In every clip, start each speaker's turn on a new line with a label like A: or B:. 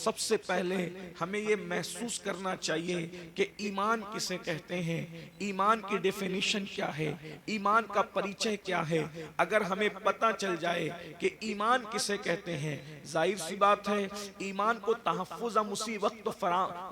A: سب سے پہلے ہمیں یہ محسوس کرنا چاہیے کہ ایمان کسے کہتے ہیں، ایمان کی ڈیفینیشن کیا ہے، ایمان کا پریچے کیا ہے۔ اگر ہمیں پتہ چل جائے کہ ایمان کسے کہتے ہیں، ظاہر سی بات ہے ایمان کو تحفظ ہم اسی وقت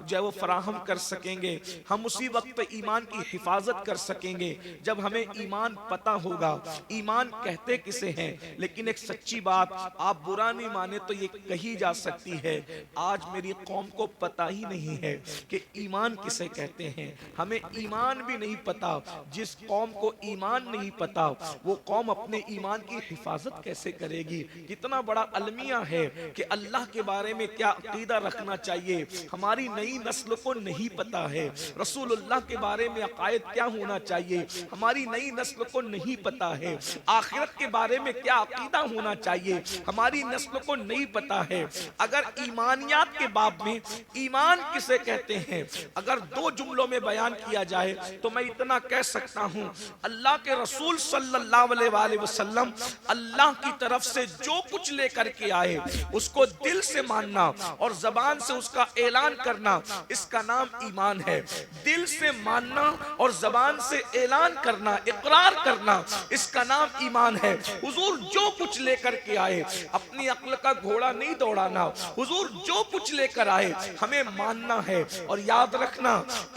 A: جو فراہم کر سکیں گے، ہم اسی وقت ایمان کی حفاظت کر سکیں گے جب ہمیں ایمان پتہ ہوگا ایمان کہتے کسے ہیں۔ لیکن ایک سچی بات آپ برا نہیں مانے تو یہ کہی جا سکتی ہے، آج میری قوم کو پتہ ہی نہیں ہے کہ ایمان کسے کہتے ہیں۔ ہمیں ایمان بھی نہیں پتا۔ جس قوم کو ایمان نہیں پتا وہ قوم اپنے ایمان کی حفاظت کیسے کرے گی؟ کتنا بڑا المیہ ہے کہ اللہ کے بارے میں کیا عقیدہ رکھنا چاہیے ہماری نئی نسل کو نہیں پتا ہے، رسول اللہ کے بارے میں عقائد کیا ہونا چاہیے ہماری نئی نسل کو نہیں پتا ہے، آخرت کے بارے میں کیا عقیدہ ہونا چاہیے ہماری نسل کو نہیں پتا ہے۔ اگر ایمانیات کے باب میں ایمان کسے کہتے ہیں اگر دو جملوں میں بیان کیا جائے تو میں اتنا کہہ سکتا ہوں، اللہ کے رسول صلی اللہ علیہ وآلہ وسلم اللہ کی طرف سے جو کچھ لے کر کے آئے اس کو دل سے ماننا اور زبان سے اس کا اعلان کرنا، اس کا نام ایمان ہے۔ دل سے ماننا اور زبان سے اعلان کرنا، اقرار کرنا، اس کا نام ایمان ہے۔ حضور جو کچھ لے کر کے آئے اپنی عقل کا گھوڑا نہیں دوڑانا، حضور جو کچھ لے کر آئے ہمیں ماننا ہے۔ اور یاد رکھنا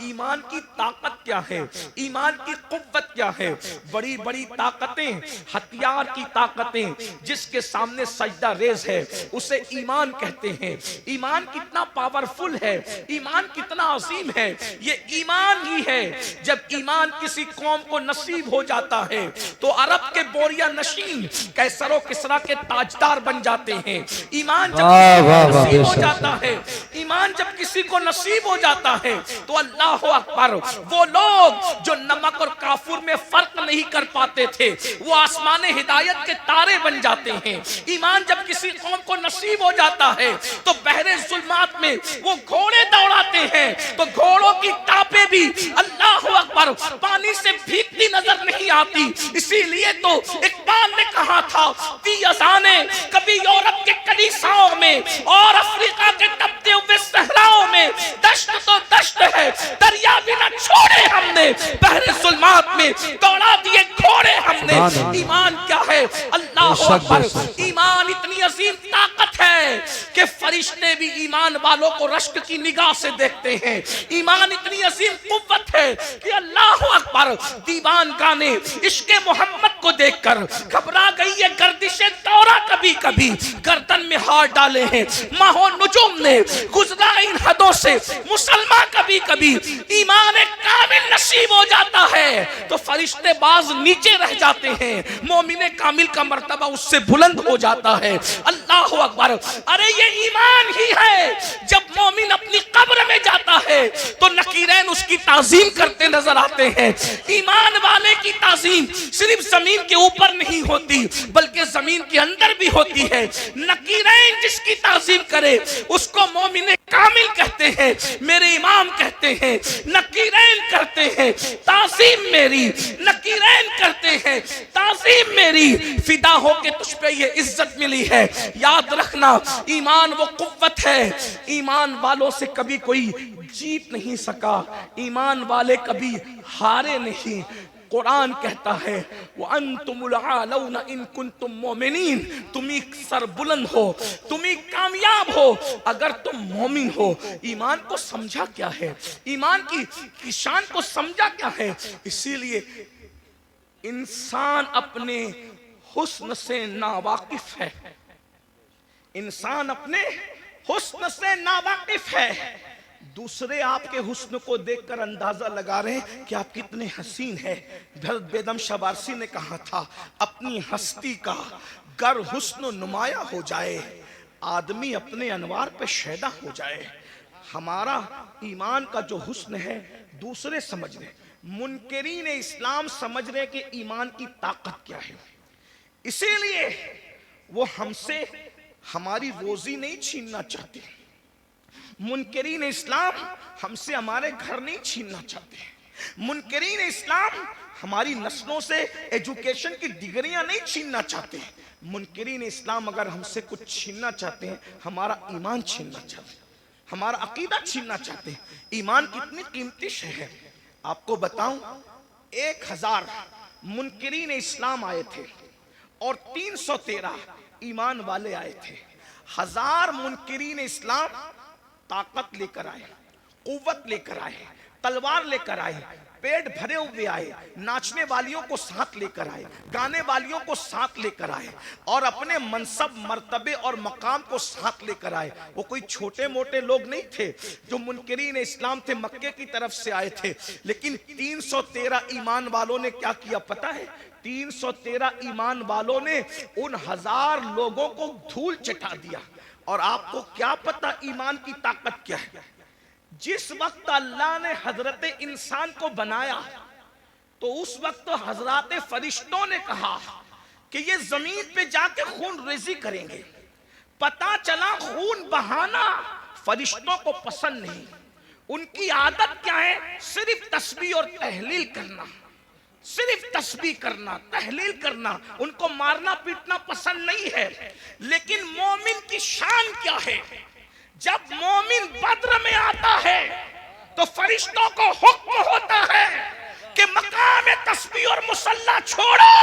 A: ایمان کی طاقت کیا ہے، ایمان کی قوت کیا ہے۔ بڑی بڑی طاقتیں، ہتھیار کی طاقتیں جس کے سامنے سجدہ ریز ہے اسے ایمان کہتے ہیں۔ ایمان کتنا پاورفل ہے، ایمان کتنا عظیم ہے، یہ ایمان ہی ہے۔ جب ایمان کسی قوم کو نصیب ہو جاتا ہے تو عرب کے بوریا نشین قیصر و کسریٰ کے تاجدار بن جاتے ہیں۔ ایمان جب کسی کو نصیب ہو جاتا ہے، ایمان جب کسی کو نصیب ہو جاتا ہے تو اللہ اکبر، وہ لوگ جو نمک اور کافور میں فرق نہیں کر پاتے تھے وہ آسمان ہدایت کے تارے بن جاتے ہیں۔ ایمان جب کسی قوم کو نصیب ہو جاتا ہے تو بحر ظلمات میں وہ گھوڑے دوڑاتے ہیں تو گھوڑوں کی ٹاپیں بھی اللہ اکبر پانی سے بھیگتی نظر نہیں آتی۔ اسی لیے تو اقبال نے کہا تھا دی اذانیں کبھی یورپ کے کلیساؤں میں اور افریقہ کے تپتے ہوئے صحراؤں میں، دشت تو دشت ہے دریا بھی نہ چھوڑے ہم نے، بحر ظلمات میں دوڑا دیے گھوڑے ہم نے۔ ایمان کیا ہے؟ اللہ اکبر، ایمان اتنی عظیم طاقت ہے کہ فرشتے بھی ایمان والوں کو رشک کی نگاہ سے دیکھتے ہیں۔ ایمان اتنی عظیم قوت ہے کہ اللہ اکبر، دیوان گانے عشق محمد کو دیکھ کر گھبرا گئی ہے گردش دورہ، کبھی کبھی گردن میں ہاتھ ڈالے ہیں ماہ و نجوم نے، گزرا ان حدوں سے مسلمان کبھی کبھی ایمان کامل نصیب ہو جاتا ہے تو فرشتے باز نیچے رہ جاتے ہیں، مومن کامل کا مرتبہ اس سے بلند ہو جاتا ہے۔ اللہ اکبر، ارے یہ ایمان ہی ہے جب مومن اپنی قبر میں جاتا ہے تو نکیرین اس کی تعظیم کرتے نظر آتے ہیں۔ ایمان والے کی تعظیم صرف زمین کے اوپر نہیں ہوتی بلکہ زمین کے اندر بھی ہوتی ہے۔ نکیرین جس کی تعظیم کرے اس کو مومن کامل کہتے ہیں، میرے امام کہتے ہیں، نکیرین کرتے ہیں تعظیم میری، نکیرین کرتے ہیں تعظیم میری، فدا ہو کے تجھ پہ یہ عزت ملی ہے۔ یاد رکھنا ایمان وہ قوت ہے، ایمان والوں سے کبھی کوئی جیت نہیں سکا، ایمان والے کبھی ہارے نہیں۔ قرآن کہتا ہے وَأَنْتُمُ الْعَالَوْنَ إِن كُنْتُم مُؤْمِنِينَ، تمہیں سر بلند ہو، تمہیں کامیاب ہو اگر تم مومن ہو۔ ایمان کو سمجھا کیا ہے، ایمان کی شان کو سمجھا کیا ہے؟ اسی لیے انسان اپنے حسن سے ناواقف ہے، انسان اپنے حسن سے ناواقف ہے۔ دوسرے آپ کے حسن کو دیکھ کر اندازہ لگا رہے ہیں کہ آپ کتنے حسین ہیں۔ حضرت بیدم شاہ بارسی نے کہا تھا اپنی ہستی کا گر حسن نمایاں ہو جائے آدمی اپنے انوار پہ شیدا ہو جائے۔ ہمارا ایمان کا جو حسن ہے دوسرے سمجھ رہے، منکرین اسلام سمجھ رہے کہ ایمان کی طاقت کیا ہے، اسی لیے وہ ہم سے ہماری روزی نہیں چھیننا چاہتے۔ منکرین اسلام ہم سے ہمارے گھر نہیں چھیننا چاہتے، منکرین اسلام ہماری نسلوں سے ایجوکیشن کی ڈگریاں نہیں چھیننا چاہتے۔ منکرین اسلام اگر ہم سے کچھ چھیننا چاہتے ہیں ہمارا ایمان چھیننا چاہتے ہیں۔ ہمارا عقیدہ چھیننا چاہتے ہیں۔ ایمان کتنی قیمتی شے ہے، آپ کو بتاؤں 1000 منکرین اسلام آئے تھے اور 313 ایمان والے آئے تھے۔ 1000 منکرین اسلام طاقت لے کر آئے، قوت لے کر آئے، تلوار لے کر آئے، پیٹ بھرے ہوئے آئے، ناچنے والیوں کو ساتھ لے کر آئے، گانے والیوں کو ساتھ لے کر آئے، اور اپنے منصب مرتبے اور مقام کو ساتھ لے کر آئے۔ وہ کوئی چھوٹے موٹے لوگ نہیں تھے جو منکرین اسلام تھے، مکے کی طرف سے آئے تھے۔ لیکن 313 ایمان والوں نے کیا کیا پتہ ہے؟ 313 ایمان والوں نے ان 1000 لوگوں کو دھول چٹا دیا۔ اور آپ کو کیا پتہ ایمان کی طاقت کیا ہے؟ جس وقت اللہ نے حضرت انسان کو بنایا تو اس وقت حضرات فرشتوں نے کہا کہ یہ زمین پہ جا کے خون ریزی کریں گے۔ پتا چلا خون بہانا فرشتوں کو پسند نہیں، ان کی عادت کیا ہے؟ صرف تسبیح اور تحلیل کرنا، صرف تسبیح کرنا، تحلیل کرنا، ان کو مارنا پیٹنا پسند نہیں ہے۔ لیکن مومن کی شان کیا ہے؟ جب مومن بدر میں آتا ہے تو فرشتوں کو حکم ہوتا ہے کہ مقام تسبیح اور مصلی چھوڑو،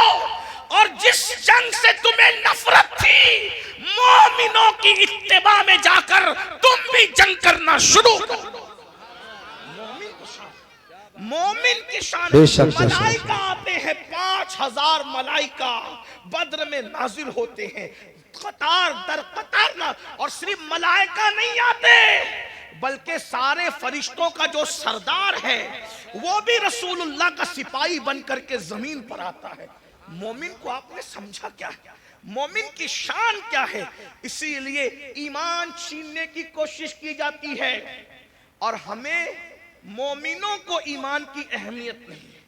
A: اور جس جنگ سے تمہیں نفرت تھی مومنوں کی اتباع میں جا کر تم بھی جنگ کرنا شروع کرو۔ مومن کی شان۔ ملائکہ آتے ہیں، 5000 ملائکہ بدر میں نازل ہوتے ہیں، قطار در قطار نہ، اور صرف ملائکہ نہیں آتے بلکہ سارے فرشتوں کا جو سردار ہے وہ بھی رسول اللہ کا سپاہی بن کر کے زمین پر آتا ہے۔ مومن کو آپ نے سمجھا کیا ہے؟ مومن کی شان کیا ہے؟ اسی لیے ایمان چھیننے کی کوشش کی جاتی ہے، اور ہمیں مومنوں کو ایمان کی اہمیت نہیں ہے۔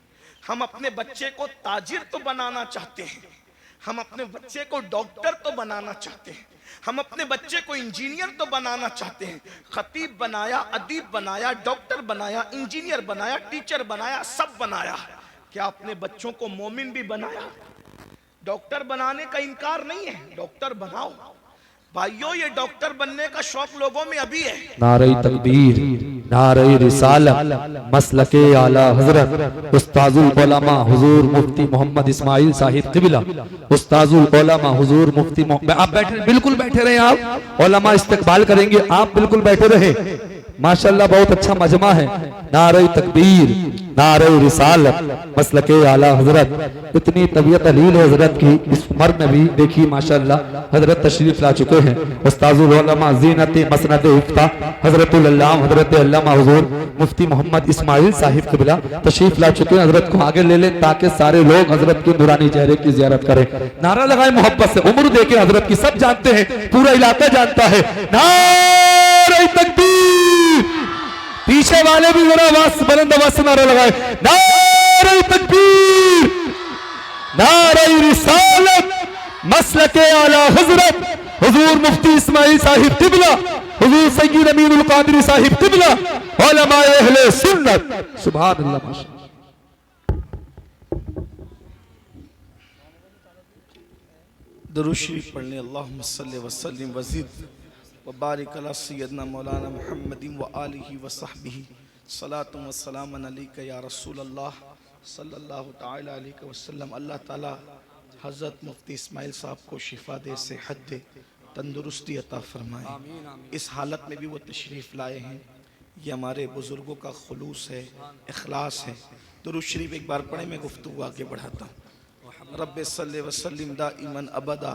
A: ہم اپنے بچے کو تاجر تو بنانا چاہتے ہیں، ہم اپنے بچے کو ڈاکٹر تو بنانا چاہتے ہیں، ہم اپنے بچے کو انجینئر تو بنانا چاہتے ہیں۔ خطیب بنایا، ادیب بنایا، ڈاکٹر بنایا، انجینئر بنایا، ٹیچر بنایا، سب بنایا۔ کیا اپنے بچوں کو مومن بھی بنایا؟ ڈاکٹر بنانے کا انکار نہیں ہے، ڈاکٹر بناؤ بھائیو۔ یہ ڈاکٹر بننے کا شوق لوگوں میں ابھی ہے۔
B: نعرہ تکبیر، نعرہ رسالت، مسلک اعلی حضرت استاذ العلماء حضور مفتی محمد اسماعیل صاحب قبلہ، استاذ العلماء حضور مفتی محمد، آپ بیٹھے بالکل بیٹھے رہے، آپ علماء استقبال کریں گے، آپ بالکل بیٹھے رہے۔ ماشاءاللہ بہت اچھا مجمع ہے۔ نعرہ تکبیر، نعرہ رسالت، مسلک اعلی حضرت۔ اتنی طبیعت علیل ہے حضرت کی، اس عمر میں بھی دیکھی ماشاءاللہ حضرت تشریف لا چکے ہیں۔ استاذ العلماء زینت مسند افتاح حضرت العلامہ حضرت علامہ حضور مفتی محمد اسماعیل صاحب قبلہ تشریف لا چکے ہیں۔ حضرت کو آگے لے لیں تاکہ سارے لوگ حضرت کے نورانی چہرے کی زیارت کریں۔ نعرہ لگائیں محبت سے، عمر دیکھیں حضرت کی، سب جانتے ہیں، پورا علاقہ جانتا ہے۔ نعرہ تکبیر، پیچھے والے بھی ذرا آواز بلند آواز سے نعرہ لگائے، نعرہ تکبیر، نعرہ رسالت، مسلک اعلی حضرت حضور مفتی اسماعیل صاحب قبلہ، حضور سید امین القادری صاحب قبلہ، علماء اہل سنت۔ سبحان اللہ، ماشاءاللہ۔
A: درود شریف پڑھنے، اللہم صلی وسلم وزد وبارک علی سیدنا مولانا محمد وآلہ وصحبہ، صلاۃ و سلام علیک یا رسول اللہ صلی اللہ تعالی علیہ وسلم۔ اللہ تعالی حضرت مفتی اسماعیل صاحب کو شفا دے، صحت دے، تندرستی عطا فرمائے۔ اس حالت میں بھی وہ تشریف لائے ہیں، یہ ہمارے بزرگوں کا خلوص ہے، اخلاص ہے۔ درود شریف ایک بار پڑھیں، میں گفتگو آگے بڑھاتا ہوں۔ رب صلی وسلم دائما ابدا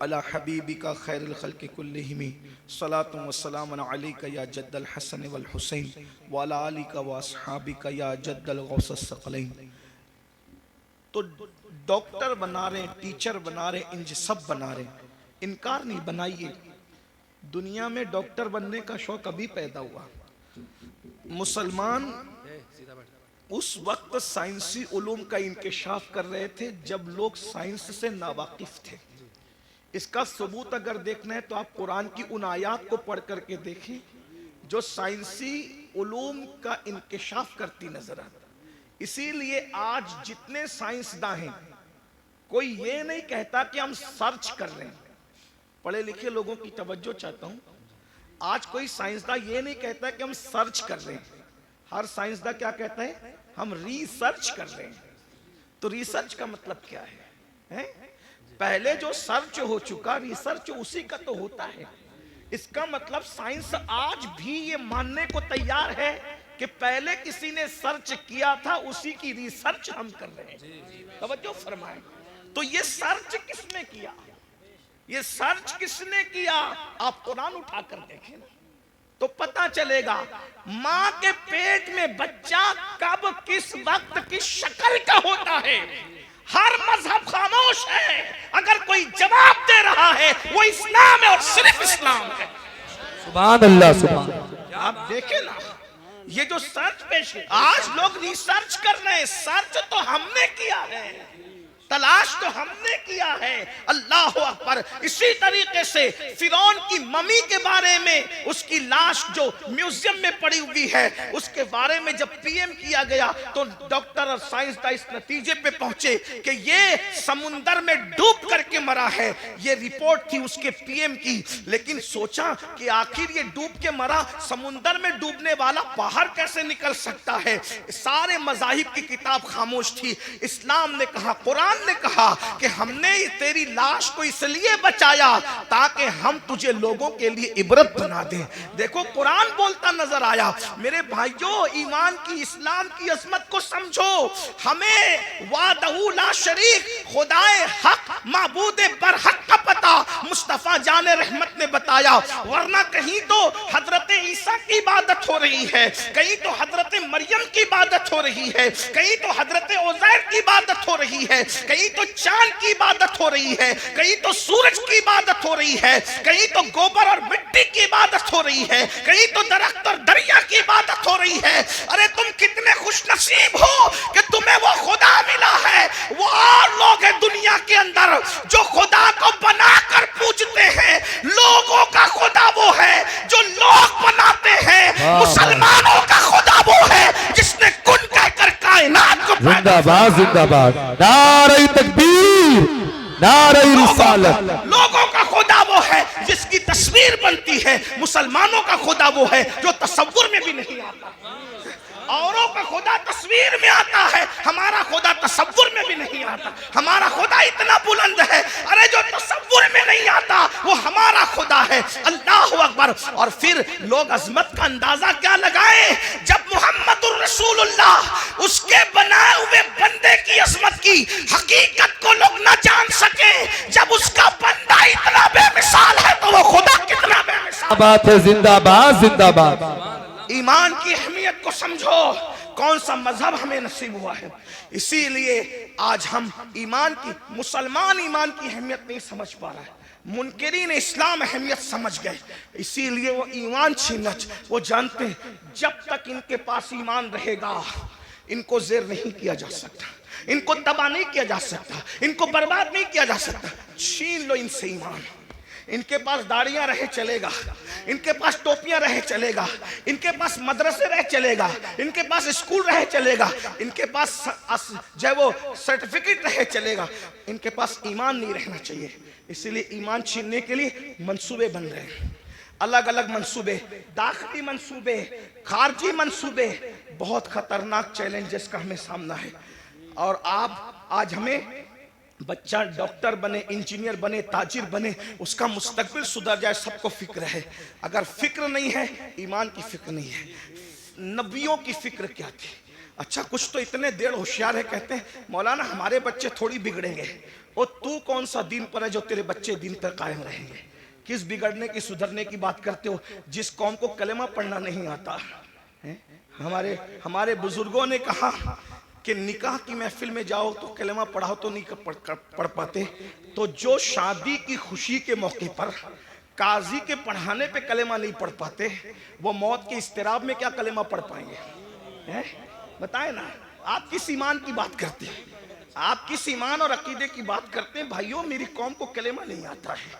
A: علی حبیبک خیر الخلق کلہم، صلاۃ و سلام علیک یا جد الحسن والحسین وعلی آلک واصحابک یا جد الغوث الثقلین۔ تو ڈاکٹر بنا رہے ہیں، ٹیچر بنا رہے ہیں، انج سب بنا رہے ہیں، انکار نہیں، بنائیے۔ دنیا میں ڈاکٹر بننے کا شوق ابھی پیدا ہوا۔ مسلمان اس وقت سائنسی علوم کا انکشاف کر رہے تھے جب لوگ سائنس سے ناواقف تھے۔ اس کا ثبوت اگر دیکھنا ہے تو آپ قرآن کی ان آیات کو پڑھ کر کے دیکھیں جو سائنسی علوم کا انکشاف کرتی نظر آتا۔ اسی لیے آج جتنے سائنسداں ہیں کوئی یہ نہیں کہتا کہ ہم سرچ کر رہے ہیں۔ پڑھے لکھے لوگوں کی توجہ چاہتا ہوں۔ آج کوئی سائنسداں یہ نہیں کہتا کہ ہم سرچ کر رہے ہیں، ہر سائنسداں کیا کہتا ہے؟ ہم ریسرچ کر رہے ہیں۔ تو ریسرچ کا مطلب کیا ہے؟ پہلے جو سرچ ہو چکا، ریسرچ اسی کا تو ہوتا ہے۔ اس کا مطلب سائنس آج بھی یہ ماننے کو تیار ہے کہ پہلے کسی نے سرچ کیا تھا، اسی کی ریسرچ ہم کر رہے ہیں۔ توجہ فرمائیں۔ تو یہ سرچ کس نے کیا؟ یہ سرچ کس نے کیا؟ آپ قرآن اٹھا کر دیکھیں تو پتا چلے گا ماں کے پیٹ میں بچہ کب کس وقت کس شکل کا ہوتا ہے۔ ہر مذہب خاموش ہے، اگر کوئی جواب دے رہا ہے وہ اسلام ہے اور صرف اسلام ہے۔
B: سبحان اللہ، سبحان اللہ۔
A: آپ دیکھیں نا، یہ جو سرچ پیش ہے، آج لوگ ریسرچ کر رہے ہیں، سرچ تو ہم نے کیا ہے، تلاش تو ہم نے کیا ہے۔ اللہ اکبر۔ اسی طریقے سے فرعون کی ممی کے بارے میں، اس کی لاش جو میوزیم میں پڑی ہوئی ہے، اس کے بارے میں جب پی ایم کیا گیا تو ڈاکٹر اور سائنسداں اس نتیجے پہ پہنچے کہ یہ سمندر میں ڈوب کر کے مرا ہے۔ یہ رپورٹ تھی اس کے پی ایم کی، لیکن سوچا کہ آخر یہ ڈوب کے مرا، سمندر میں ڈوبنے والا باہر کیسے نکل سکتا ہے؟ سارے مذاہب کی کتاب خاموش تھی۔ اسلام نے کہا، قرآن نے کہا کہ ہم نے تیری لاش کو اس لیے بچایا تاکہ ہم تجھے لوگوں کے لیے عبرت بنا دیں۔ دیکھو قرآن بولتا نظر آیا۔ میرے بھائیوں، ایمان کی، اسلام کی عظمت کو سمجھو۔ ہمیں وحدہ لا شریک، خدائے حق، معبود برحق کا پتہ مصطفیٰ جان رحمت نے بتایا، ورنہ کہیں تو حضرت عیسیٰ کی عبادت ہو رہی ہے، کہیں تو حضرت مریم کی عبادت ہو رہی ہے، کہیں تو حضرت عزیر کی عبادت ہو رہی ہے، کہیں تو چاند کی عبادت ہو رہی ہے، کہیں تو سورج کی عبادت ہو رہی ہے، کہیں تو گوبر اور مٹی کی عبادت ہو رہی ہے، کہیں تو درخت اور دریا کی عبادت ہو رہی ہے۔ ارے تم کتنے خوش نصیب ہو کہ تمہیں وہ خدا ملا ہے۔ وہ اور لوگ ہیں دنیا کے اندر جو خدا کو بنا کر پوجتے ہیں۔ لوگوں کا خدا وہ ہے جو لوگ بناتے ہیں، مسلمانوں کا خدا وہ ہے جس نے کن کہہ کر کائنات کو پیدا
B: زندہ باد، زندہ باد، نعرہ تکبیر، نعرہ رسالت۔
A: لوگوں کا خدا وہ ہے جس کی تصویر بنتی ہے، مسلمانوں کا خدا وہ ہے جو تصور میں بھی نہیں آتا۔ اوروں کا خدا تصویر میں آتا ہے، ہمارا خدا تصور میں بھی نہیں آتا۔ ہمارا خدا اتنا بلند ہے، ارے جو تصور میں نہیں آتا وہ ہمارا خدا ہے۔ اللہ اکبر۔ اور پھر لوگ عظمت کا اندازہ کیا لگائیں جب محمد الرسول اللہ، اس کے بنائے ہوئے بندے کی عظمت کی حقیقت کو لوگ نہ جان سکے۔ جب اس کا بندہ اتنا بے مثال ہے تو وہ خدا کتنا بے مثال ہے۔
B: بات ہے، زندہ باد، زندہ باد۔
A: ایمان کی اہمیت کو سمجھو، کون سا مذہب ہمیں نصیب ہوا ہے۔ اسی لیے آج ہم ایمان کی، مسلمان ایمان کی اہمیت نہیں سمجھ پا رہا ہے، منکرین اسلام اہمیت سمجھ گئے، اسی لیے وہ ایمان چھیننا، وہ جانتے ہیں جب تک ان کے پاس ایمان رہے گا ان کو زیر نہیں کیا جا سکتا، ان کو تباہ نہیں کیا جا سکتا، ان کو برباد نہیں کیا جا سکتا۔ چھین لو ان سے ایمان۔ ان کے پاس داڑیاں رہے چلے گا، ان کے پاس ٹوپیاں رہے چلے گا، ان کے پاس مدرسے رہے چلے گا، ان کے پاس اسکول رہے چلے گا، ان کے پاس جو ہے وہ سرٹیفکیٹ رہے چلے گا، ان کے پاس ایمان نہیں رہنا چاہیے۔ اسی لیے ایمان چھیننے کے لیے منصوبے بن رہے ہیں، الگ الگ منصوبے، داخلی منصوبے، خارجی منصوبے۔ بہت خطرناک چیلنجز کا ہمیں سامنا ہے، اور آج ہمیں بچہ ڈاکٹر بنے، انجینئر بنے، تاجر بنے، اس کا مستقبل سدھر جائے، سب کو فکر ہے۔ اگر فکر نہیں ہے، ایمان کی فکر نہیں ہے۔ نبیوں کی فکر کیا تھی؟ اچھا کچھ تو اتنے دیر ہوشیار ہے، کہتے ہیں مولانا ہمارے بچے تھوڑی بگڑیں گے۔ اور تو کون سا دین پر ہے جو تیرے بچے دین پر قائم رہیں گے؟ کس بگڑنے کی، سدھرنے کی بات کرتے ہو جس قوم کو کلمہ پڑھنا نہیں آتا؟ ہمارے بزرگوں نے کہا کہ نکاح کی محفل میں جاؤ تو کلمہ پڑھاؤ تو نہیں پڑھ پاتے، تو جو شادی کی خوشی کے موقع پر قاضی کے پڑھانے پہ کلمہ نہیں پڑھ پاتے، وہ موت کے اضطراب میں کیا کلمہ پڑھ پائیں گے؟ بتائیں نا، آپ کس ایمان کی بات کرتے ہیں؟ آپ کس ایمان اور عقیدے کی بات کرتے ہیں؟ بھائیوں میری قوم کو کلمہ نہیں آتا ہے۔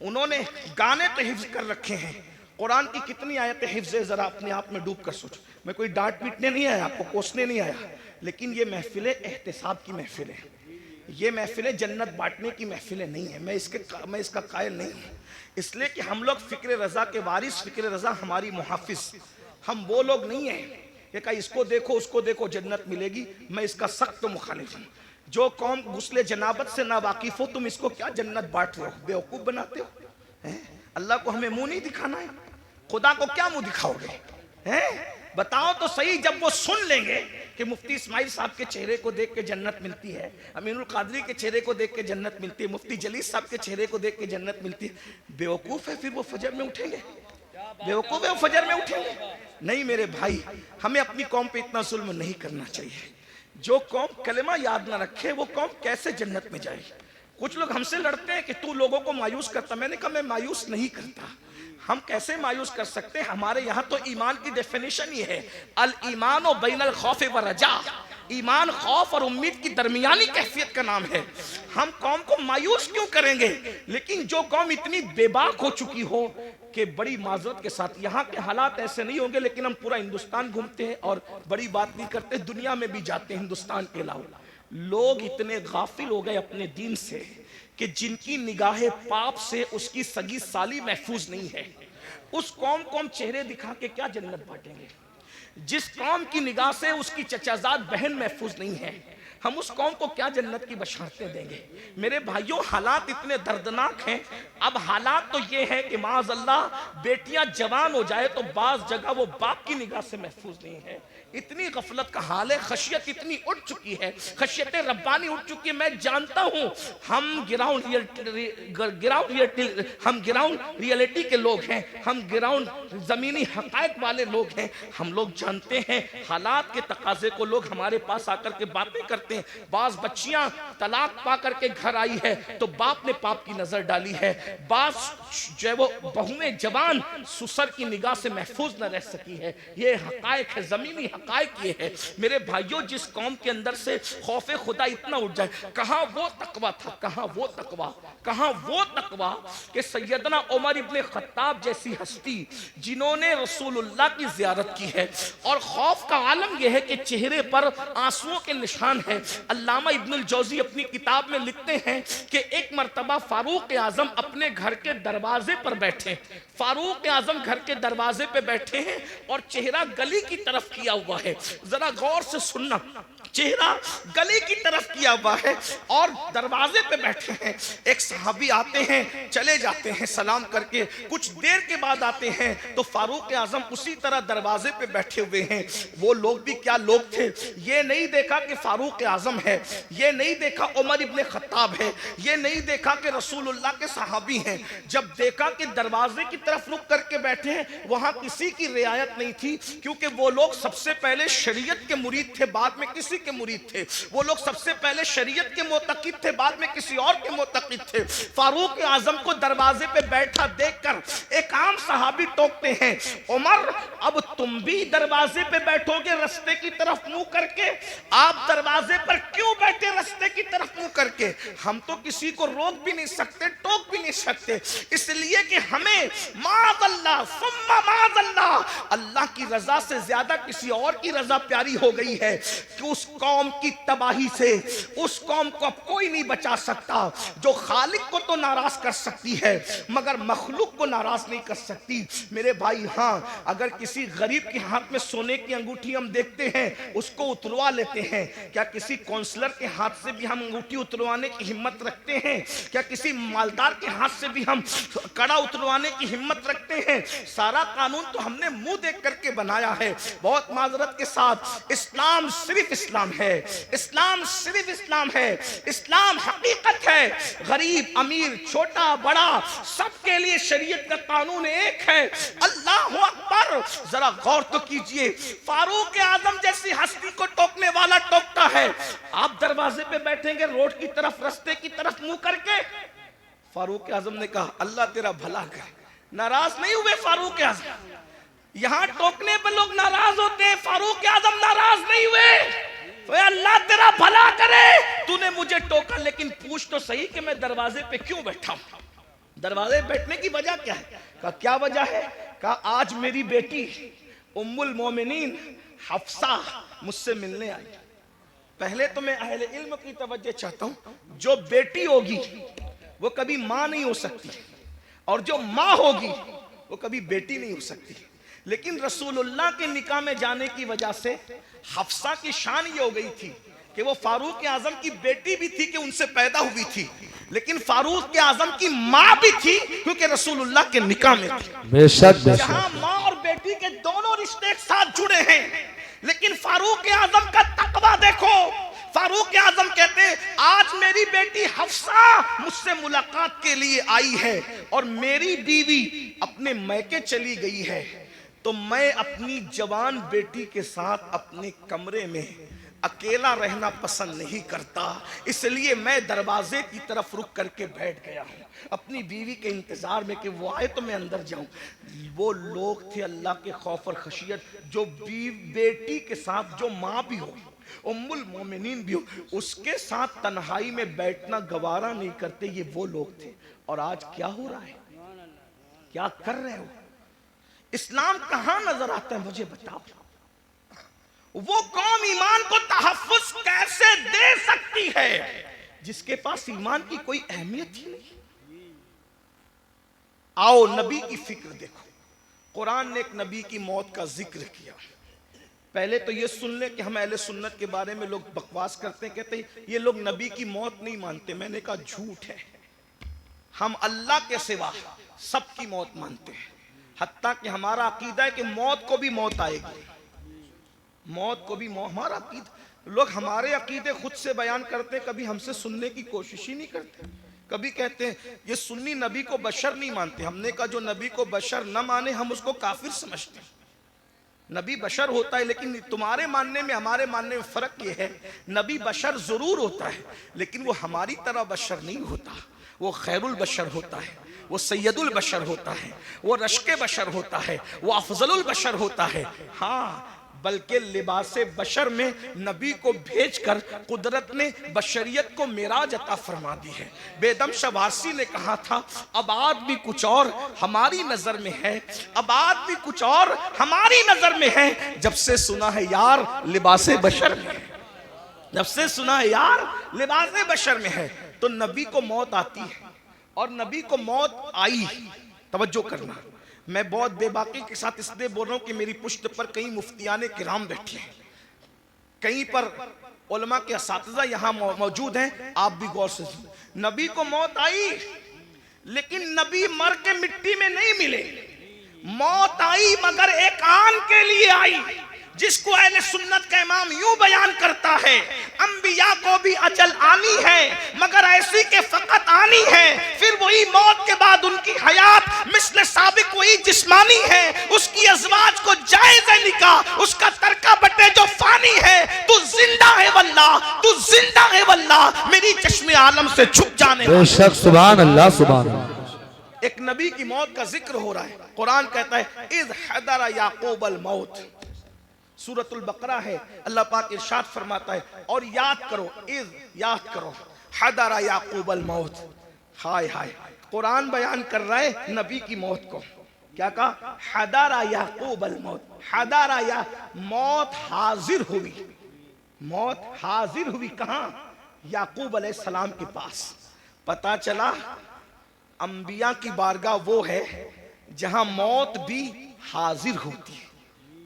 A: انہوں نے گانے تو حفظ کر رکھے ہیں، قرآن کی کتنی آیتیں حفظ ہے، ذرا اپنے آپ میں ڈوب کر سوچ۔ میں کوئی ڈانٹ پیٹنے نہیں آیا، آپ کو کوسنے نہیں آیا، لیکن یہ محفل احتساب کی محفل ہے۔ یہ محفلیں جنت بانٹنے کی محفلیں نہیں ہیں، میں اس کا قائل نہیں ہوں، اس لیے کہ ہم لوگ فکر رضا کے وارث، فکر رضا ہماری محافظ، ہم وہ لوگ نہیں ہیں کہ کہا اس کو دیکھو جنت ملے گی۔ میں اس کا سخت مخالف ہوں۔ جو قوم غسل جنابت سے ناواقف ہو، تم اس کو کیا جنت بانٹ رہے ہو، بیوقوف بناتے ہو۔ اللہ کو ہمیں منہ نہیں دکھانا ہے، خدا کو کیا منہ دکھاؤ گے؟ بتاؤ تو صحیح، جب وہ سن لیں گے کہ مفتی اسماعیل صاحب کے چہرے کو دیکھ کے جنت ملتی ہے، امین القادری کے چہرے کو دیکھ کے جنت ملتی ہے، مفتی جلیس صاحب کے چہرے کو دیکھ کے جنت ملتی ہے، بیوقوف ہے پھر وہ فجر میں اٹھیں گے؟ بیوقوف ہے وہ فجر میں اٹھیں گے؟ نہیں میرے بھائی، ہمیں اپنی قوم پہ اتنا ظلم نہیں کرنا چاہیے۔ جو قوم کلمہ یاد نہ رکھے وہ قوم کیسے جنت میں جائے؟ کچھ لوگ ہم سے لڑتے ہیں کہ تو لوگوں کو مایوس کرتا، میں نے کہا میں مایوس نہیں کرتا۔ ہم کیسے مایوس کر سکتے ہیں؟ ہمارے یہاں تو ایمان کی ڈیفینیشن یہ ہے، الایمان بین الخوف والرجاء، ایمان خوف اور امید کی درمیانی کیفیت کا نام ہے۔ ہم قوم کو مایوس کیوں کریں گے؟ لیکن جو قوم اتنی بے باک ہو چکی ہو کہ بڑی معذرت کے ساتھ، یہاں کے حالات ایسے نہیں ہوں گے لیکن ہم پورا ہندوستان گھومتے ہیں اور بڑی بات نہیں کرتے، دنیا میں بھی جاتے ہیں ہندوستان کے علاوہ۔ لوگ اتنے غافل ہو گئے اپنے دین سے کہ جن کی نگاہ پاپ سے اس کی سگی سالی محفوظ نہیں ہے، اس قوم کو ہم چہرے دکھا کے کیا جنت بانٹیں گے؟ جس قوم کی نگاہ سے اس کی چچازاد بہن محفوظ نہیں ہے، ہم اس قوم کو کیا جنت کی بشارتیں دیں گے؟ میرے بھائیوں، حالات اتنے دردناک ہیں۔ اب حالات تو یہ ہے کہ معاذ اللہ بیٹیاں جوان ہو جائے تو بعض جگہ وہ باپ کی نگاہ سے محفوظ نہیں ہے۔ اتنی غفلت کا حال ہے، خشیت اتنی اٹھ چکی ہے، خشیت ربانی اٹھ چکی ہے۔ میں جانتا ہوں ہم گراؤنڈ ریئلٹی کے لوگ ہیں، ہم گراؤنڈ زمینی حقائق والے لوگ ہیں، ہم لوگ جانتے ہیں حالات کے تقاضے کو۔ لوگ ہمارے پاس آ کر کے باتیں کرتے ہیں، بعض بچیاں طلاق پا کر کے گھر آئی ہے تو باپ نے باپ کی نظر ڈالی ہے، بعض جو ہے وہ بہویں جوان سسر کی نگاہ سے محفوظ نہ رہ سکی ہے۔ یہ حقائق ہے، زمینی حقائق یہ ہے۔ میرے بھائیوں، جس قوم کے اندر سے خوف خدا اتنا اٹھ جائے، کہاں وہ تقویٰ تھا، کہاں وہ تقویٰ کہ سیدنا عمر ابن خطاب جیسی ہستی جنہوں نے رسول اللہ کی زیارت کی ہے، اور خوف کا عالم یہ ہے کہ چہرے پر آنسوؤں کے نشان ہے۔ علامہ ابن الجوزی اپنی کتاب میں لکھتے ہیں کہ ایک مرتبہ فاروق اعظم اپنے گھر کے دروازے پر بیٹھے، فاروق اعظم گھر کے دروازے پہ بیٹھے ہیں اور چہرہ گلی کی طرف کیا ہوا ہے۔ ذرا غور سے سننا، چہرہ گلی کی طرف کیا ہوا ہے اور دروازے پہ بیٹھے ہیں۔ ایک صحابی آتے ہیں، چلے جاتے ہیں سلام کر کے، کچھ دیر کے بعد آتے ہیں تو فاروق اعظم اسی طرح دروازے پہ بیٹھے ہوئے ہیں۔ وہ لوگ بھی کیا لوگ تھے، یہ نہیں دیکھا کہ فاروق اعظم ہے، یہ نہیں دیکھا عمر ابن خطاب ہے، یہ نہیں دیکھا کہ رسول اللہ کے صحابی ہیں۔ جب دیکھا کہ دروازے کی طرف رک کر کے بیٹھے ہیں، وہاں کسی کی رعایت نہیں تھی، کیونکہ وہ لوگ سب سے پہلے شریعت کے مرید تھے، بعد میں کسی کے مرید تھے۔ وہ لوگ سب سے پہلے شریعت کے معتقد تھے، بعد میں کسی اور کے معتقد تھے۔ فاروق اعظم کو دروازے پہ بیٹھا دیکھ کر ایک عام صحابی ٹوکتے ہیں، عمر اب تم بھی دروازے پہ بیٹھو گے رستے کی طرف منہ کر کے؟ آپ دروازے پر کیوں بیٹھے رستے کی طرف منہ کر کے؟ ہم تو کسی کو روک بھی نہیں سکتے، ٹوک بھی نہیں سکتے، اس لیے کہ ہمیں معاذ اللہ ثم معاذ اللہ اللہ کی رضا سے زیادہ کسی اور کی رضا پیاری ہو گئی ہے کہ اس قوم کی تباہی سے اس قوم کو اب کوئی نہیں بچا سکتا۔ جو خالق کو تو ناراض کر سکتی ہے مگر مخلوق کو ناراض نہیں کر سکتی۔ میرے بھائی، ہاں اگر کسی غریب کے ہاتھ میں سونے کی انگوٹھی ہم دیکھتے ہیں، اس کو اتروا لیتے ہیں۔ کیا کسی کونسلر کے ہاتھ سے بھی ہم انگوٹھی اتروانے کی ہمت رکھتے ہیں؟ کیا کسی مالدار کے ہاتھ سے بھی ہم کڑا اتروانے کی ہمت رکھتے ہیں؟ سارا قانون تو ہم نے منہ دیکھ کر کے بنایا ہے۔ بہت معذرت کے ساتھ، اسلام صرف اسلام ہے، اسلام صرف اسلام ہے، اسلام حقیقت ہے۔ غریب امیر چھوٹا بڑا سب کے لیے شریعت کا قانون ایک ہے۔ اللہ اکبر! ذرا غور تو کیجئے، فاروق اعظم جیسی ہستی کو ٹوکنے والا ٹوکتا ہے، آپ دروازے پہ بیٹھیں گے روڈ کی طرف رستے کی طرف منہ کر کے؟ فاروق اعظم نے کہا اللہ تیرا بھلا کرے۔ ناراض نہیں ہوئے فاروق اعظم؟ یہاں ٹوکنے پہ لوگ ناراض ہوتے ہیں، فاروق اعظم ناراض نہیں ہوئے۔ اے اللہ تیرا بھلا کرے، تو نے مجھے ٹوکا لیکن پوچھ تو صحیح کہ میں دروازے پہ کیوں بیٹھا ہوں؟ دروازے بیٹھنے کی وجہ کیا ہے؟ کہا کیا وجہ ہے؟ کہا آج میری بیٹی ام المومنین حفصہ مجھ سے ملنے آئی۔ پہلے تو میں اہل علم کی توجہ چاہتا ہوں، جو بیٹی ہوگی وہ کبھی ماں نہیں ہو سکتی، اور جو ماں ہوگی وہ کبھی بیٹی نہیں ہو سکتی. لیکن رسول اللہ کے نکاح میں جانے کی وجہ سے حفصہ کی شان یہ ہو گئی تھی کہ وہ فاروق اعظم کی بیٹی بھی تھی کہ ان سے پیدا ہوئی تھی، لیکن فاروق اعظم کی ماں بھی تھی کیونکہ رسول اللہ کے نکاح میں تھی.
B: بے شک بے
A: جہاں
B: شک.
A: ماں اور بیٹی کے دونوں رشتے ایک ساتھ جڑے ہیں، لیکن فاروق اعظم کا تقویٰ دیکھو. فاروق اعظم کہتے ہیں آج میری بیٹی حفصہ مجھ سے ملاقات کے لیے آئی ہے اور میری بیوی اپنے میکے چلی گئی ہے، تو میں اپنی جوان بیٹی کے ساتھ اپنے کمرے میں اکیلا رہنا پسند نہیں کرتا، اس لیے میں دروازے کی طرف رک کر کے بیٹھ گیا ہوں اپنی بیوی کے انتظار میں کہ وہ آئے تو میں اندر جاؤں. وہ لوگ تھے اللہ کے خوف اور خشیت جو بیٹی کے ساتھ، جو ماں بھی ہو، ام المومنین بھی ہو، اس کے ساتھ تنہائی میں بیٹھنا گوارا نہیں کرتے. یہ وہ لوگ تھے. اور آج کیا ہو رہا ہے؟ کیا کر رہے ہو؟ اسلام کہاں نظر آتا ہے مجھے بتاؤ. وہ قوم ایمان کو تحفظ کیسے دے سکتی ہے جس کے پاس ایمان کی کوئی اہمیت ہی نہیں؟ آؤ نبی کی فکر دیکھو. قرآن نے ایک نبی کی موت کا ذکر کیا. پہلے تو یہ سن لیں کہ ہم اہل سنت کے بارے میں لوگ بکواس کرتے ہیں، کہتے ہیں یہ لوگ نبی کی موت نہیں مانتے. میں نے کہا جھوٹ ہے. ہم اللہ کے سوا سب کی موت مانتے ہیں، حتیٰ کہ ہمارا عقیدہ ہے کہ موت کو بھی موت آئے گی. موت کو بھی موت. ہمارا عقیدہ، لوگ ہمارے عقیدے خود سے بیان کرتے ہیں، کبھی ہم سے سننے کی کوشش ہی نہیں کرتے. کبھی کہتے ہیں یہ سنی نبی کو بشر نہیں مانتے. ہم نے کہا جو نبی کو بشر نہ مانے ہم اس کو کافر سمجھتے ہیں. نبی بشر ہوتا ہے، لیکن تمہارے ماننے میں ہمارے ماننے میں فرق یہ ہے، نبی بشر ضرور ہوتا ہے لیکن وہ ہماری طرح بشر نہیں ہوتا. وہ خیر البشر ہوتا ہے، وہ سید البشر ہوتا ہے، وہ رشک بشر ہوتا ہے، وہ افضل البشر ہوتا ہے. ہاں، بلکہ لباس بشر میں نبی کو بھیج کر قدرت نے بشریت کو معراج عطا فرما دی ہے. بیدم شوارسی نے کہا تھا ابعاد بھی کچھ اور ہماری نظر میں ہے، ابعاد بھی کچھ اور ہماری نظر میں ہے، جب سے سنا ہے یار لباس بشر میں ہے. جب سے سنا ہے یار لباس بشر میں ہے. تو نبی کو موت آتی ہے، اور نبی کو موت آئی. توجہ کرنا، میں بہت بے باکی کے ساتھ اس لیے بول رہا ہوں کہ میری پشت پر کئی مفتیان کرام بیٹھے ہیں، کہیں پر علماء کے اساتذہ یہاں موجود ہیں. آپ بھی غور سے سنیں. نبی کو موت آئی، لیکن نبی مر کے مٹی میں نہیں ملے. موت آئی مگر ایک آن کے لیے آئی، جس کو اہل سنت کا امام یوں بیان کرتا ہے انبیاء کو بھی اجل آنی ہے مگر ایسی کہ فقط آنی ہے. پھر وہی موت کے بعد ان کی حیات مثل سابق وہی جسمانی ہے. اس کی ازواج کو جائز ہے نکاح، اس کا ترکہ بٹے جو فانی ہے. تو زندہ ہے واللہ، تو زندہ ہے واللہ، میری چشم عالم سے چھپ جانے
B: بے شک. سبحان اللہ سبحان اللہ.
A: ایک نبی کی موت کا ذکر ہو رہا ہے. قرآن کہتا ہے اذ حضر یعقوب الموت. سورۃ البقرہ ہے. اللہ پاک ارشاد فرماتا ہے اور یاد کرو، اذ یاد کرو، حضر یعقوب الموت. ہائے ہائے، قرآن بیان کر رہا ہے نبی کی موت کو. کیا کہا؟ حضر یعقوب الموت. حضر یا موت حاضر ہوئی. موت حاضر ہوئی کہاں؟ یعقوب علیہ السلام کے پاس. پتا چلا انبیاء کی بارگاہ وہ ہے جہاں موت بھی حاضر ہوتی ہے،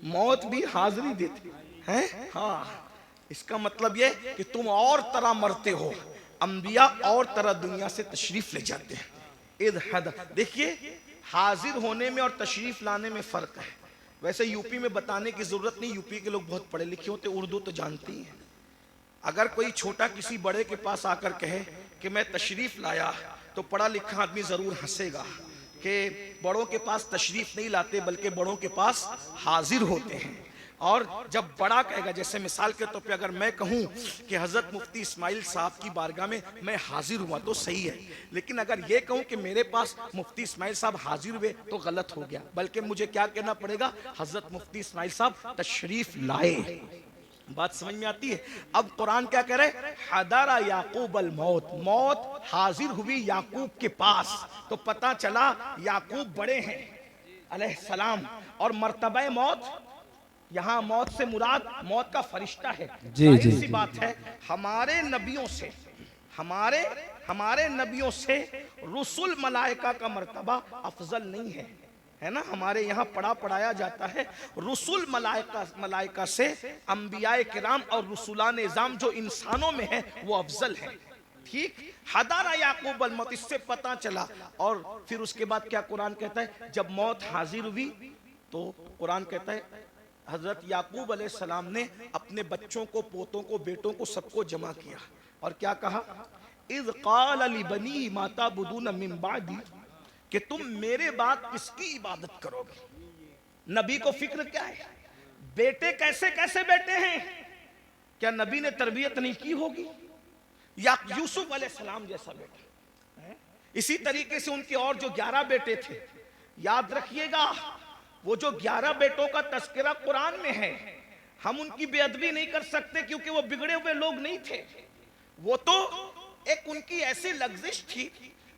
A: موت بھی حاضری دیتی ہے. ہاں، اس کا مطلب یہ کہ تم اور طرح مرتے ہو، انبیاء اور طرح دنیا سے تشریف لے جاتے ہیں. اذ حضر، دیکھیے حاضر ہونے میں اور تشریف لانے میں فرق ہے. ویسے یوپی میں بتانے کی ضرورت نہیں، یوپی کے لوگ بہت پڑھے لکھے ہوتے، اردو تو جانتی ہیں. اگر کوئی چھوٹا کسی بڑے کے پاس آ کر کہے کہ میں تشریف لایا تو پڑھا لکھا آدمی ضرور ہنسے گا کہ بڑوں کے پاس تشریف نہیں لاتے بلکہ بڑوں کے پاس حاضر ہوتے ہیں. اور جب بڑا کہے گا، جیسے مثال کے طور پہ اگر میں کہوں کہ حضرت مفتی اسماعیل صاحب کی بارگاہ میں میں حاضر ہوا تو صحیح ہے، لیکن اگر یہ کہوں کہ میرے پاس مفتی اسماعیل صاحب حاضر ہوئے تو غلط ہو گیا. بلکہ مجھے کیا کہنا پڑے گا؟ حضرت مفتی اسماعیل صاحب تشریف لائے. بات سمجھ میں آتی ہے؟ اب قرآن کیا کہہ رہے؟ حضر یعقوب الموت. موت حاضر ہوئی یعقوب کے پاس. تو پتا چلا یعقوب بڑے ہیں علیہ السلام، اور مرتبہ موت یہاں موت سے مراد موت کا فرشتہ ہے.
B: جی،
A: ظاہر
B: جی،
A: سی
B: جی.
A: بات ہے ہمارے نبیوں سے رسول ملائکہ کا مرتبہ افضل نہیں ہے، ہے نا. ہمارے یہاں پڑھایا جاتا ہے رسول ملائکہ سے انبیاء کرام اور رسولان اعظام جو انسانوں میں ہیں وہ افضل ہیں. ٹھیک. حضر یعقوب الموت، اس سے پتہ چلا. اور پھر اس کے بعد کیا قرآن کہتا ہے؟ جب موت حاضر ہوئی تو قرآن کہتا ہے حضرت یعقوب علیہ السلام نے اپنے بچوں کو، پوتوں کو، بیٹوں کو، سب کو جمع کیا اور کیا کہا؟ اذ قال لبنی ما تعبدون من بعدی، کہ تم میرے بعد کس کی عبادت کرو گے. نبی کو فکر کیا ہے؟ بیٹے کیسے بیٹے ہیں؟ کیا نبی نے تربیت نہیں کی ہوگی؟ یا یوسف علیہ السلام جیسا بیٹا. اسی طریقے سے ان کے اور جو 11 بیٹے تھے، یاد رکھیے گا وہ جو 11 بیٹوں کا تذکرہ قرآن میں ہے، ہم ان کی بے ادبی نہیں کر سکتے کیونکہ وہ بگڑے ہوئے لوگ نہیں تھے. وہ تو ایک ان کی ایسی لغزش تھی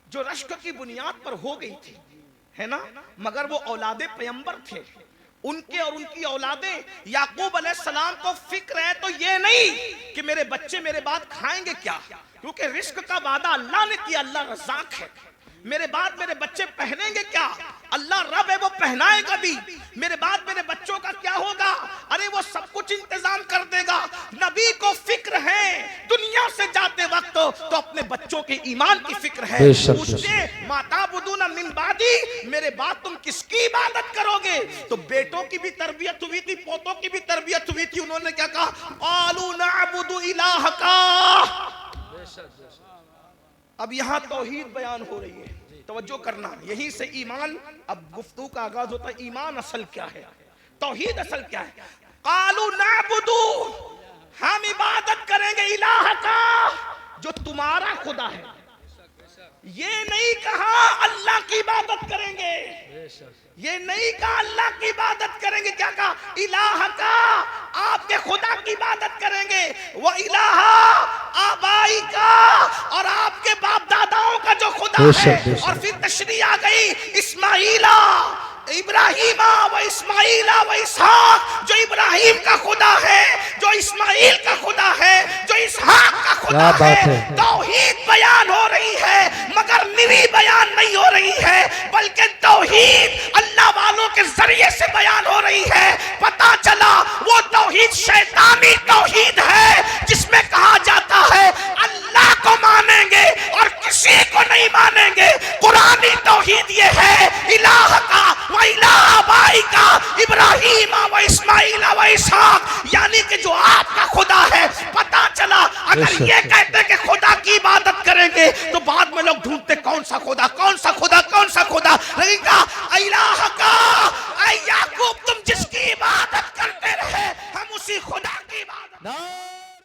A: جو رشک کی بنیاد پر ہو گئی تھی، ہے نا. مگر وہ اولاد پیمبر تھے. ان کے اور ان کی اولادیں، یعقوب علیہ السلام کو فکر ہے تو یہ نہیں کہ میرے بچے میرے بعد کھائیں گے کیا، کیونکہ رزق کا وعدہ اللہ نے کیا، اللہ رزاق ہے. میرے بعد میرے بچے پہنیں گے کیا، اللہ رب ہے وہ پہنائے گا بھی. میرے بعد میرے بچوں کا کیا ہوگا، ارے وہ سب کچھ انتظام کر دے گا. نبی کو فکر ہے دنیا سے جاتے وقت تو اپنے بچوں کے ایمان کی فکر ہے. پوچھتے ما تعبدون من بعدی، میرے بعد تم کس کی عبادت کرو گے. تو بیٹوں کی بھی تربیت ہوئی تھی، پوتوں کی بھی تربیت ہوئی تھی. انہوں نے کیا کہا؟ قالوا نعبد الہک. اب یہاں توحید بیان ہو رہی ہے، توجہ کرنا. یہیں سے ایمان، اب گفتگو کا آغاز ہوتا ہے. ایمان اصل کیا ہے، توحید اصل کیا ہے؟ قالوا نعبد، ہم عبادت کریں گے الہ کا، جو تمہارا خدا ہے. یہ نہیں کہا اللہ کی عبادت کریں گے، یہ نہیں کہا اللہ کی عبادت کریں گے. کیا کہا؟ الہ کا، آپ کے خدا کی عبادت کریں گے. وہ الہ آبائی کا، اور آپ کے باپ داداؤں کا جو خدا ہے. اور پھر تشریح آ گئی اسماعیلہ ابراہیم و اسماعیل و اسحاق، جو ابراہیم کا خدا ہے، جو اسماعیل کا خدا ہے، جو اسحاق کا خدا ہے. توحید بیان ہو رہی ہے مگر نوی بیان نہیں ہو رہی ہے، بلکہ توحید اللہ والوں کے ذریعے سے بیان ہو رہی ہے. پتا چلا وہ توحید شیطانی توحید ہے جس میں کہا جاتا ہے اللہ کو مانیں گے اور کسی کو نہیں مانیں گے. قرآنی توحید یہ ہے الہ کا و الہ آبائی کا، ابراہیم و اسماعیل و اسحاق، یعنی کہ جو آپ کا خدا ہے. پتا چلا اگر یہ کہتے کہ خدا کی عبادت کریں گے تو بعد میں لوگ ڈھونڈتے کون سا خدا، کون سا خدا، کون سا خدا. لیکن کہا الہ کا، اے یعقوب تم جس کی عبادت کرتے رہے ہم اسی خدا کی عبادت.